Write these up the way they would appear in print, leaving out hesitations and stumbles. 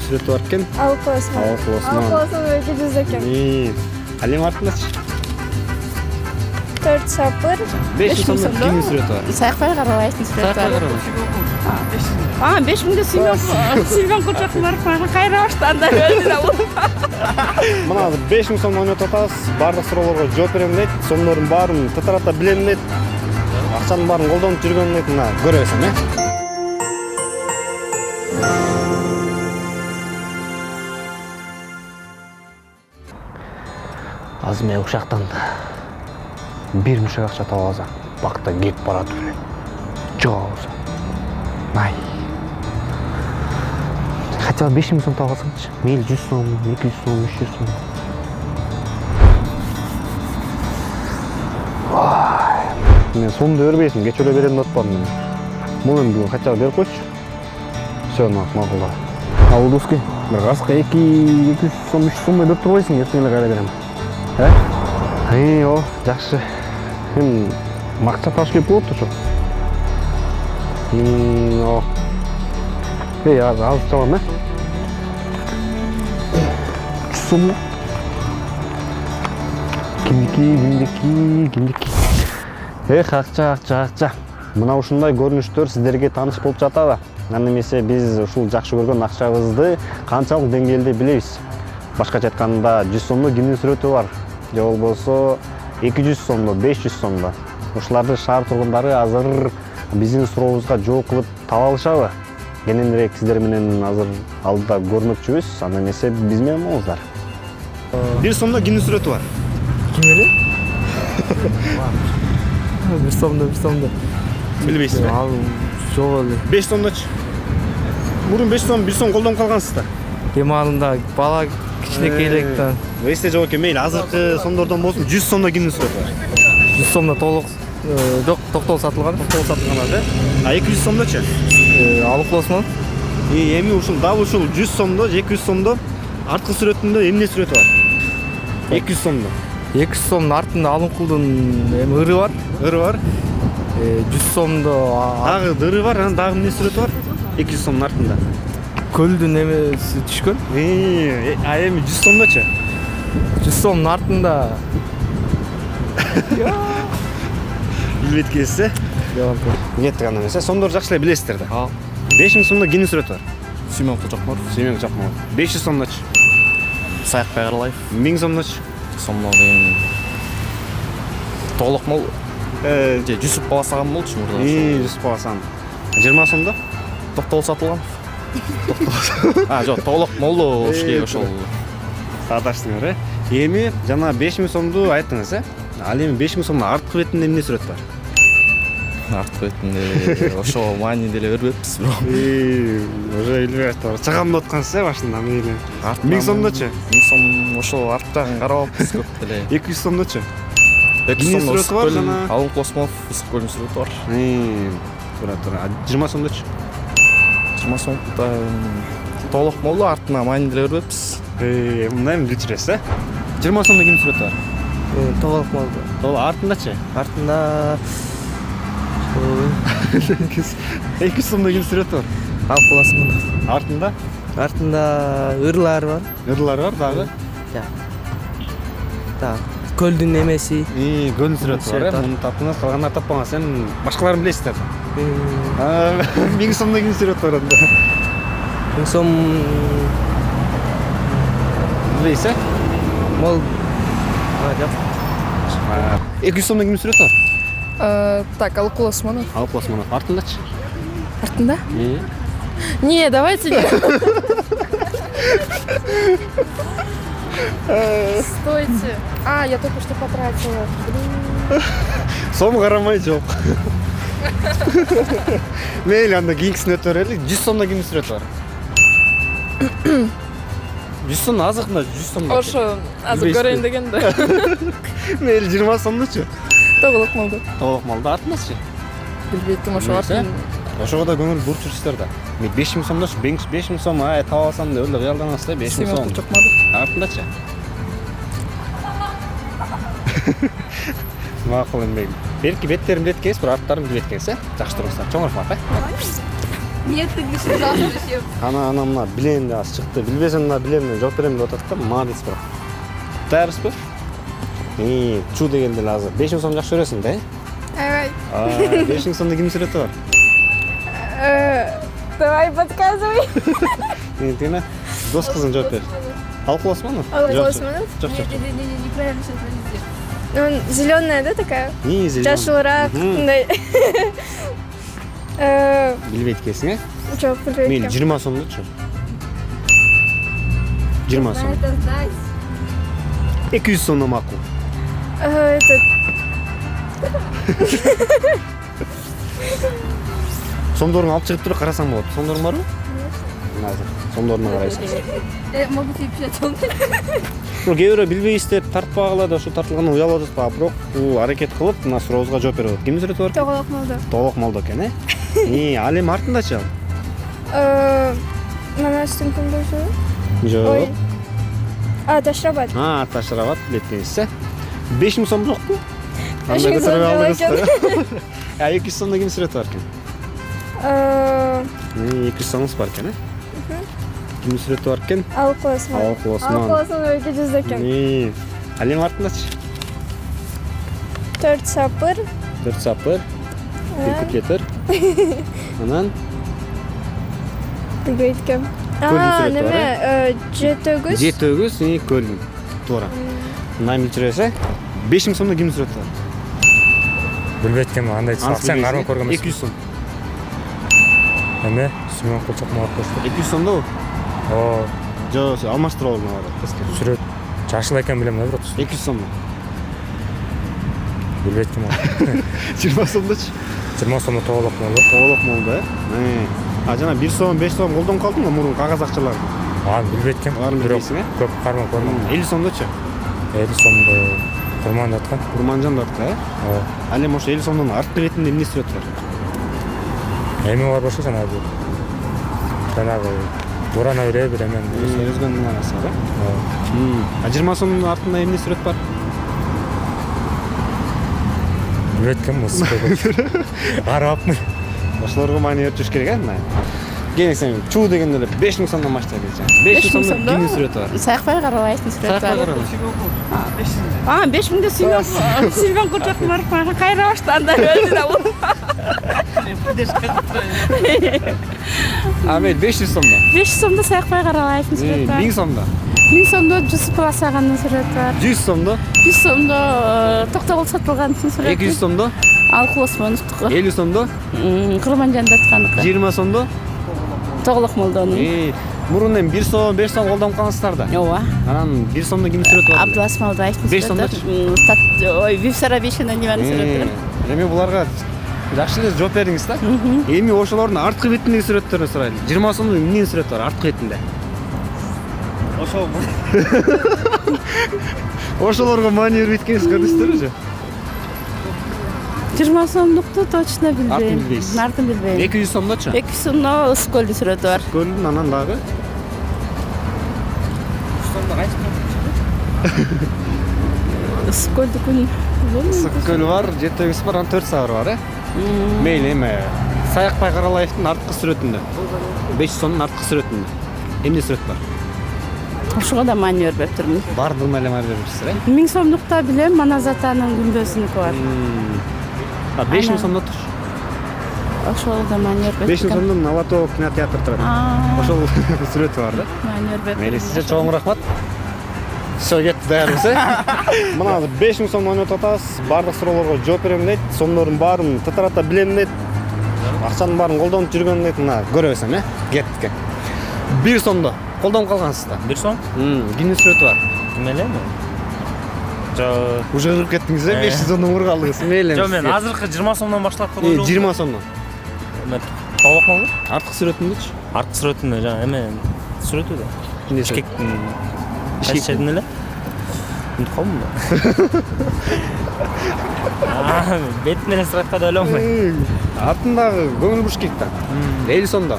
сүрөтү бар экен. Алып Осман. Алып Осман өтө жүз экен. Ал эми артындачы? 4 шапыр. 500 сомдо кимдин сүрөтү бар? Саякбай Карабаевдин сүрөтү бар. 5000 Силван Кучакмаров кайра баштады өзүнө. Мына 5000 сом ойнотуп атабыз. Бардык суроолорго жооп берем дейт. Сомдордун баарын тытырата билем дейт. Акчанын баарын колдонуп жүргөн дейт. Мына көрөсүң, Азыр мен ушактан бир мушак акча таап алсам, бакта кеп барат эле. Жок болсо. Най. Хотя бы 5000 сом таап алсамчы. Мейли 100 сом, 200 сом, 300 сом. Мен сомду бербейсиң, кеч эле берем деп атпадым мен. Муну бүгүн хотя бы берип койчу. Всё, макул да. Ал доски, бир каска 200 сом, 300 сомдой берип турбайсың, эртең эле кайра берем. О, жакшы. Мен максат таш келип болот ошо. Азыр чабам, 300 сом. Кимдики. Акча. Мына ушундай көрүнүштөр сиздерге тааныш болуп жатабы? Аны эмесе биз ушул жакшы көргөн акчабызды канчалык деңгээлде билебиз? Башкача айтканда 100 сомдо кимдин сүрөтү бар? Же болбосо 200 сомдо, 500 сомдо. Ушуларды шаар тургундары азыр биздин сурообузга жооп кылып таба алышабы? Кененирээк сиздер менен азыр алдыда көрмөкчүбүз. Аны эмесе биз менен болуңуздар. 1 сомдо кимдин сүрөтү бар? Ким эле? 1 сомдо. Билбейсизби? Ал жок эле. 5 сомдочу. Мурун 5 сом, 1 сом колдонуп калгансыздар. Эми анында бала кичинекей элек да. Эсте жок экен, мейли азыркы сомдордон болсун 100 сомдо кимдин сүрөтү бар? 100 сомдо толук жок, токтол сатылган. А 200 сомдочу? Алып Осман. Эми ушул дабы ушул 100 сомдо, 200 сомдо арткы сүрөтүндө эмне сүрөтү бар? 200 сомдо. 200 сомдун артында Алымкулдун эми ыры бар. 100 сомдо Дагы ыры бар, анан дагы эмне сүрөтү бар? 200 сомдун артында. Көлдүн эмеси түшкөн. А эми 100 сомдочу? 100 сомдун артында билбейт экенсиз, Кеттик анда эмесе. Сомдорду жакшы эле билесиздер да. 5000 сомдо кимдин сүрөтү бар? Симон Кучакмаров. 500 сомдочу? Саякбай Карабаев. 1000 сомдочу? Сомдо деген толук мол. Жүсүп Баласаган болчу мурда. Жүсүп Баласан. 20 сомдо? Токтол сатылган. Жок, толук молду ошол. Садаштыңар, Эми жана 5000 сомду айттыңыз, Ал эми 5000 сомдун арткы бетинде эмне сүрөт бар? Арткы бетинде ошо маани деле бербеппиз, бирок. Уже билбей атабыз. Чыгам деп аткансыз, башында мейли. 1000 сомдочу? 1000 сом ошо арттан карабаппыз көп деле. 200 сомдочу? 200 сом сүрөтү бар жана Алым Осмонов Ысыккөлдүн сүрөтү бар. Тура. 20 сомдочу? 20 сомдо толук молду, артына маани деле бербеппиз. Мындай эми бүтүрөсүз, 20 сомдо кимдин сүрөтү бар? Толук молду. Артындачы? Артында 200 сомдо кимдин сүрөтү бар? Алып Осмонов. Артында? Артында ырлар бар. Ырлар бар дагы? Көлдүн эмеси. Көлдүн сүрөтү бар, муну таптыңыз, калгандар таппаңыз. Сен башкаларын билесиздер. 1000 сомдо кимдин сүрөтү бар анда? 1000 сом билбейсиз? Мол. Жок. 200 сомдо кимдин сүрөтү бар? Так, Алып Османов. Алып Османов. Артындачы? Артында? Не, давайте не. Стойте. Я только что потратила. Сом карамай жок. Мейли анда кийинкисин өтө берели. 100 сомдо кимдин сүрөтү бар? 100 сом азыркында 100 сом. Ошо азыр көрөйүн деген да. Мейли 20 сомдочу? Толук молду. Толук молду. Артындачы? Билбейт, ошо артын. Ошого да көңүл буруп жүрсүздөр да. 5000 сомдоч, 5000 сом таап алсам деп эле кыялданасыз да, 5000 сом. Артындачы? Макул эми. Белки беттерин билет экенсиз, бирок арттарын билбейт экенсиз, Жакшы туруңуздар. Чоң рахмат, Ниеттің ішін жасырышып. Ана мына билем деп аз чыкты. Билбесем мына билем деп жооп берем деп атат да. Молодец брат. Даярсызбы? Чу дегенде эле азыр 5000 сом жакшы көрөсүң да? Evet. 5000 сомдо кимдин сүрөтү бар? Давай подсказывай. Тина, дос кызың жооп бер. Алкул Османов? Алкул Османов? Жок. Неправильно сейчас произнести. Он зеленая, да, такая? Зеленый. Жашылыраак. Мындай. Билбейт экенсиң, Жок, Мейлі, билбейт. 20 сомдочу. 20 сом. 200 сомдон макул. Этот... Сомдорун алып чыгып туруп карасаң болот. Сомдорун барбы? Азыр. Сомдоруна карайсың. Могут и писать он. Кээ бирөө билбейбиз деп тартпагыла да ушу тартылгандан уялып атат. Бирок бул аракет кылып мына сурообузга жооп берип атат. Кимдин сүрөтү бар? Тоголок молдо. Толук молдо экен, ал эми артындачы ал? Манастын күндүзү. Жок. Ташрабат. Ташрабат билет 5000 сом жокпу? 5000 сом жок экен. 200 сомдо ким сүрөтү бар экен? 200 сомуңуз бар экен, Ким сүрөтү бар экен? Алкул Осман. Алкул Осман. Алкул Осман өйдө жүз экен. Ал эми артындачы? 4 сапыр. 4 сапыр. 1 куплетер. Анан Билбейт экен. сүрөтү бар, Неме? Жетөгүз. Жетөгүз, көлүн. Туура. Мына билчүрөсө 5000 сомдо ким сүрөтү бар? Билбейт экен, андай акчаны кармап көргөн эмес. 200 сом. Эме, Сүймөн Кулчак Муратович. 200 сомдобу? О, Жок, алмаштырып алган бар. сүрөт жашыл экен билем да, бирок 200 сомдо. билбейт экен. 20 сомдочу? 20 сомдо тоголок болду. Тоголок молду, жана 1 сом, 5 сом колдон калдың го мурун кагаз акчаларды. Билбейт экен. Баарын Бирок билбейсиң, көп кармап көрмөм. 50 сомдочу? 50 сомдо Курман аткан. Курманжан да атка, Ал эми ошо 50 сомдон арткы бетинде эмне сүрөт бар? Эми бар болсо жанагы Бурана бере эмен. Өзгөнүн арасы бар, 20 сомдун артында эмне сүрөт бар? Билбейт экен, карапмын. Ошолорго маани берип жүрүш керек, мына. Кийин сен чуу дегенде эле 5000 сомдон баштайлы. 5000 сомдо кимдин сүрөтү бар? Саякбай Карабаевдин сүрөтү бар. 5000 да Сүймөн Кулчак Муратович кайра баштанды өзү да бул. Мейли 500 сомдо. 500 сомдо Саякбай Карабаевдин сүрөтү бар. 1000 сомдо. 1000 сомдо Жусуп Баласагандын сүрөтү бар. 100 сомдо. 100 сомдо Токтогул Сатылгандын сүрөтү. 200 сомдо. Алкул Османовдуку. 50 сомдо. Курманжанда аткандыкы. 20 сомдо. Тоголок молдонун. Мурун эми 1 сом, 5 сом колдонуп калгансыздар да. Ооба. Анан 1 сомдо кимдин сүрөтү бар? Абдулас Малдаевдин 5 сүрөтү. Ой, Вивсара Бешенаневанын сүрөтү. Эми буларга жакшы эле жооп бериңиз да. Эми ошолордун арткы бетиндеги сүрөттөрүн сурайлы. 20 сомдо эмненин сүрөтү бар арткы бетинде? Ошолорго маани бербейт экенсиз, көрдүңүздөрбү? 20 сомдукту точно билбейм. Артын билбейсиз. Артын билбейм. 200 сомдочу? 200 сомдо Ысыкөлдүн сүрөтү бар. Көлдүн анан дагы Ысыкөлдүкүн Ысыккөл бар, Жетөгүз бар, анан 4 сабыр бар, Мейли эми Саякбай Каралаевдин арткы сүрөтүндө. 500 сомдун арткы сүрөтүндө. Эмне сүрөт бар? Ошого да маани бербеп турмун. Бардыгына эле маани берипсиздер, 1000 сомдукта билем, Маназатанын күмбөзүнүкү бар. 5000 сомдо тур. Ошого да маани бербеп. 5000 сомдон Алатоо кинотеатр турат. Ошол сүрөтү бар да. Маани бербеп. Мейли, сизге чоң рахмат. Все, кетти даярбыз, Мына 5000 сомдон ойнотуп атабыз. Бардык суроолорго жооп берем дейт. Сомдордун баарын тытырата билем дейт. Акчанын баарын колдонуп жүргөн дейт. Мына көрөбүз эми, кеттик. 1 сомдо колдонуп калгансыз да. 1 сом? Кимдин сүрөтү бар? Ким элеми? Уже кырып кеттиңиз, 500 сомдон мурга алдыңыз. Мейли. Жок, мен азыркы 20 сомдон баштап көрдүм. 20 сомдон. Толук болду? Арткы сүрөтүндүчү? Арткы сүрөтүндө жана эме сүрөтү да. Ишкектин ишкектин эле. Унутуп калдым да. Бетин эле суракка да эле болмой. Артындагы көңүл бурушкек да. 50 сомдо.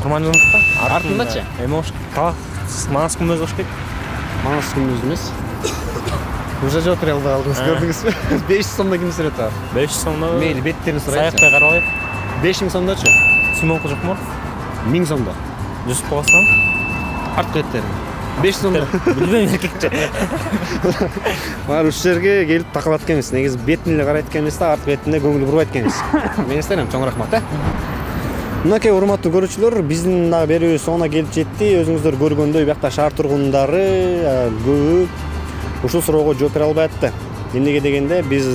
Курманжандыкта? Артындачы? Эме ош так Манас күмбөз болуш керек. Манас күмбөз эмес. Уже жооп бере алдыңыз, көрдүңүзбү? 500 сомдо ким сүрөтү бар? 500 сомдо. Мейли, беттерин сурайчы. Саякбай Карабаев. 5000 сомдочу? Сүймөн Кулчак Муратов. 1000 сомдо. жүз болсам Артқы еттер. 5 сомдо. билбейм эркекче. Бар уш жерге келип такалат экенбиз. Негизи бетине эле карайт экенбиз да, артқы бетине көңүл бурбайт экенбиз. Менестерем чоң рахмат, Мынакей урматтуу көрүүчүлөр, биздин дагы берүүбүз соңуна келип жетти. Өзүңүздөр көргөндөй, биякта шаар тургундары көбү ушул суроого жооп бере албай атты. Эмнеге дегенде, биз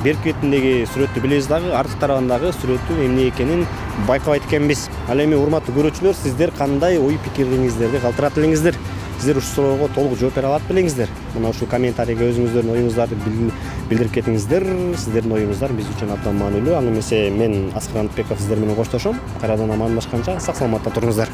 берки бетиндеги сүрөттү билебиз дагы, арткы тарабындагы сүрөттүн эмне экенин байкабайт экенбиз. Ал эми урматтуу көрүүчүлөр, сиздер кандай ой пикириңиздерди калтырат элеңиздер? Сиздер ушул суроого толук жооп бере алат белеңиздер? Мына ушул комментарийге өзүңүздөрдүн оюңуздарды билдирип кетиңиздер. Сиздердин оюңуздар биз үчүн абдан маанилүү. Аны эмесе мен Аскар Антбеков сиздер менен коштошом. Кайрадан амандашканча сак саламатта туруңуздар.